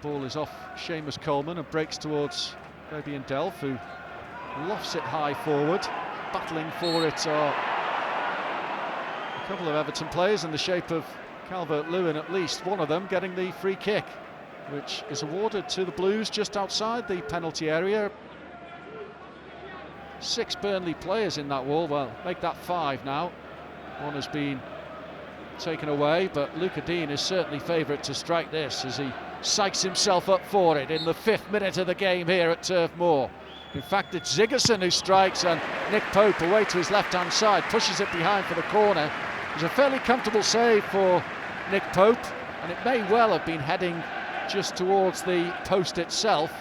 Ball is off Seamus Coleman and breaks towards Fabian Delph, who lofts it high forward. Battling for it are a couple of Everton players in the shape of Calvert-Lewin, at least one of them getting the free kick, which is awarded to the Blues just outside the penalty area. 6 Burnley players in that wall, well, make that 5 now. One has been taken away, but Luca Dean is certainly favourite to strike this as he psychs himself up for it in the 5th minute of the game here at Turf Moor. In fact, it's Sigurdsson who strikes, and Nick Pope away to his left-hand side pushes it behind for the corner. It was a fairly comfortable save for Nick Pope, and it may well have been heading just towards the post itself.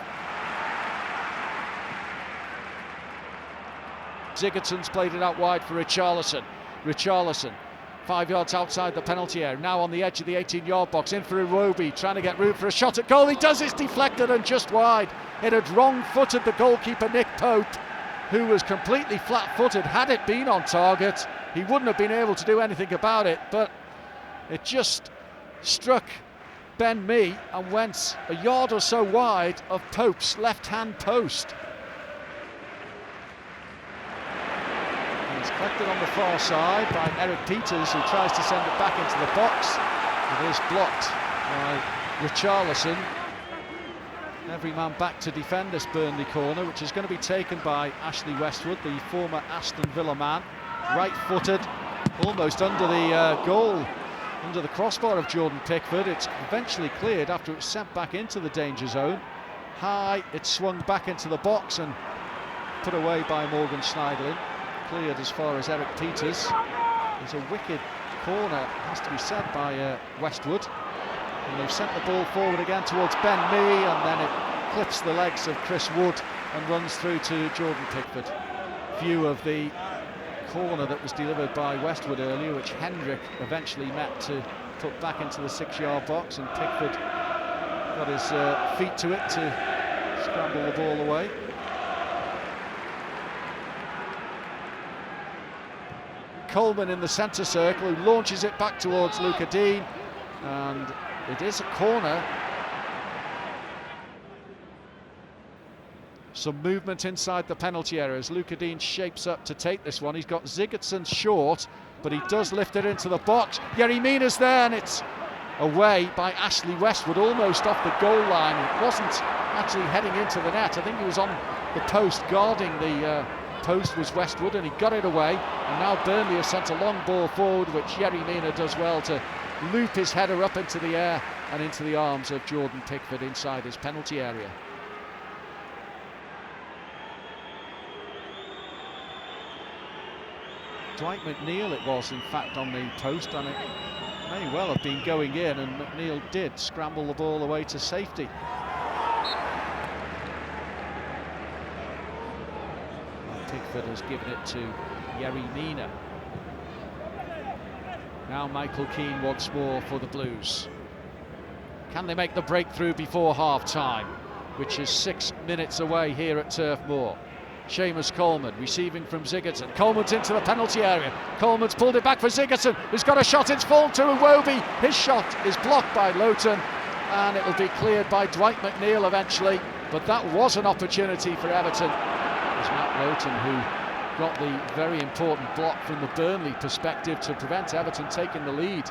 Sigurdsson's played it out wide for Richarlison. Richarlison, 5 yards outside the penalty area, now on the edge of the 18-yard box, in for Iwobi, trying to get room for a shot at goal. He does, it's deflected and just wide. It had wrong-footed the goalkeeper Nick Pope, who was completely flat-footed. Had it been on target, he wouldn't have been able to do anything about it, but it just struck Ben Mee and went a yard or so wide of Pope's left-hand post. It's collected on the far side by Eric Peters, who tries to send it back into the box. It is blocked by Richarlison. Every man back to defend this Burnley corner, which is going to be taken by Ashley Westwood, the former Aston Villa man. Right-footed, almost under the goal, under the crossbar of Jordan Pickford. It's eventually cleared after it was sent back into the danger zone. High, it swung back into the box and put away by Morgan Schneiderlin. Cleared as far as Eric Peters. There's a wicked corner, has to be said, by Westwood. And they've sent the ball forward again towards Ben Mee, and then it clips the legs of Chris Wood and runs through to Jordan Pickford. View of the corner that was delivered by Westwood earlier, which Hendrick eventually met to put back into the 6-yard box, and Pickford got his feet to it to scramble the ball away. Coleman in the centre circle, who launches it back towards Luca Dean, and it is a corner. Some movement inside the penalty area as Luca Dean shapes up to take this one. He's got Sigurdsson short, but he does lift it into the box. Yerry Mina's there, and it's away by Ashley Westwood, almost off the goal line. It wasn't actually heading into the net. I think he was on the post, guarding the post was Westwood, and he got it away. And now Burnley have sent a long ball forward, which Yerry Mina does well to loop his header up into the air and into the arms of Jordan Pickford inside his penalty area. Dwight McNeil it was, in fact, on the post, and it may well have been going in, and McNeil did scramble the ball away to safety. And Pickford has given it to Yerry Mina. Now Michael Keane once more for the Blues. Can they make the breakthrough before half-time, which is 6 minutes away here at Turf Moor? Seamus Coleman receiving from Sigurdsson. Coleman's into the penalty area. Coleman's pulled it back for Sigurdsson, who's got a shot. It's fallen to Iwobi. His shot is blocked by Loughton, and it will be cleared by Dwight McNeil eventually. But that was an opportunity for Everton. It was Matt Loughton who got the very important block from the Burnley perspective to prevent Everton taking the lead.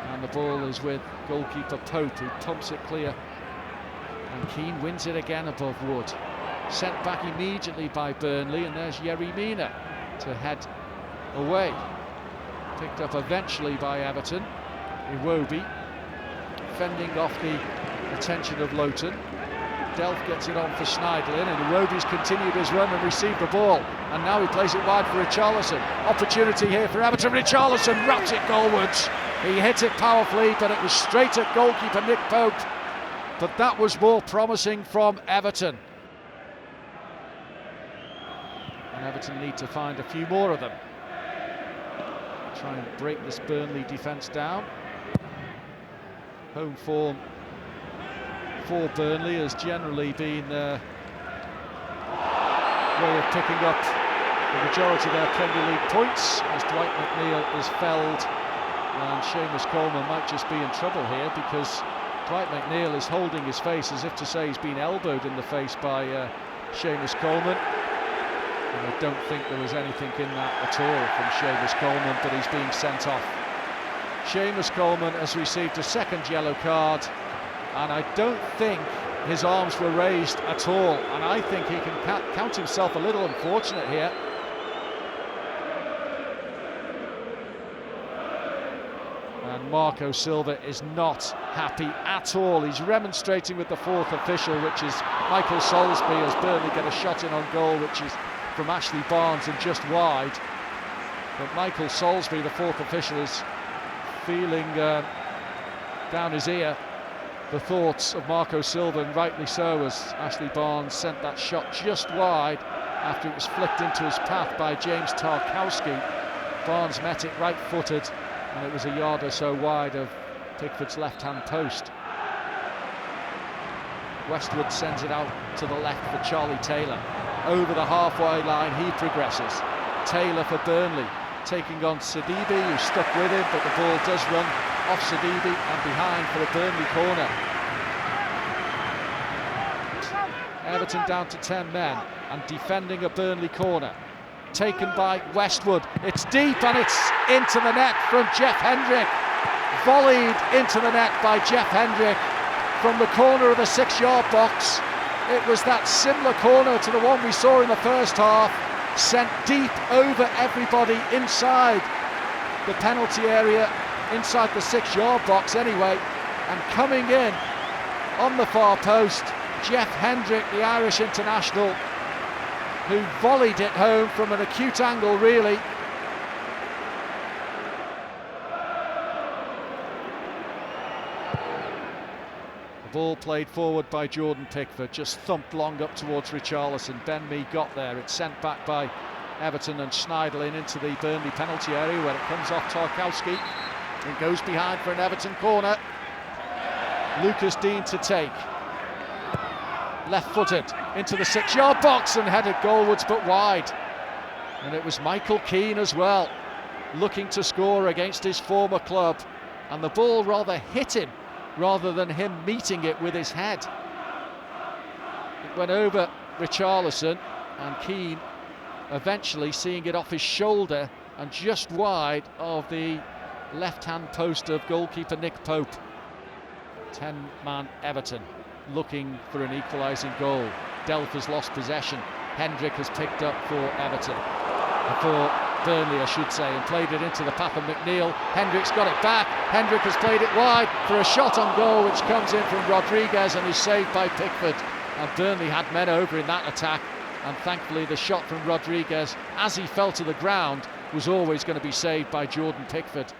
And the ball is with goalkeeper Pope, who pumps it clear. And Keane wins it again above Wood. Sent back immediately by Burnley, and there's Yerry Mina to head away. Picked up eventually by Everton. Iwobi fending off the attention of Loughton. Delph gets it on for Schneiderlin, and Iwobi's continued his run and received the ball. And now he plays it wide for Richarlison. Opportunity here for Everton. Richarlison wraps it goalwards. He hit it powerfully, but it was straight at goalkeeper Nick Pope. But that was more promising from Everton. And Everton need to find a few more of them. Try and break this Burnley defence down. Home form for Burnley has generally been their way of picking up the majority of their Premier League points, as Dwight McNeil is felled And Seamus Coleman might just be in trouble here, because Dwight McNeil is holding his face as if to say he's been elbowed in the face by Seamus Coleman. And I don't think there was anything in that at all from Seamus Coleman, but he's being sent off. Seamus Coleman has received a second yellow card, and I don't think his arms were raised at all, and I think he can count himself a little unfortunate here. And Marco Silva is not happy at all. He's remonstrating with the fourth official, which is Michael Soulsby, as Burnley get a shot in on goal, which is from Ashley Barnes and just wide. But Michael Soulsby, the fourth official, is feeling down his ear the thoughts of Marco Silva, and rightly so, as Ashley Barnes sent that shot just wide after it was flicked into his path by James Tarkowski. Barnes met it right-footed, and it was a yard or so wide of Pickford's left-hand post. Westwood sends it out to the left for Charlie Taylor. Over the halfway line he progresses. Taylor for Burnley, taking on Sidibe, who's stuck with him, but the ball does run off Sidibe and behind for a Burnley corner. Everton down to 10 men and defending a Burnley corner. Taken by Westwood. It's deep and it's into the net from Jeff Hendrick. Volleyed into the net by Jeff Hendrick from the corner of the 6-yard box. It was that similar corner to the one we saw in the first half, sent deep over everybody inside the penalty area, inside the 6-yard box anyway, and coming in on the far post, Jeff Hendrick, the Irish international, who volleyed it home from an acute angle, really. The ball played forward by Jordan Pickford, just thumped long up towards Richarlison. Ben Mee got there. It's sent back by Everton and Schneiderlin into the Burnley penalty area, where it comes off Tarkowski. It goes behind for an Everton corner. Lucas Dean to take. Left-footed into the 6-yard box and headed goalwards but wide. And it was Michael Keane as well, looking to score against his former club. And the ball rather hit him rather than him meeting it with his head. It went over Richarlison, and Keane eventually seeing it off his shoulder and just wide of the left-hand post of goalkeeper Nick Pope. 10-man Everton looking for an equalising goal. Delph has lost possession. Hendrick has picked up for Everton, for Burnley I should say, and played it into the path of McNeil. Hendrick's got it back. Hendrick has played it wide for a shot on goal, which comes in from Rodriguez and is saved by Pickford. And Burnley had men over in that attack, and thankfully the shot from Rodriguez, as he fell to the ground, was always going to be saved by Jordan Pickford.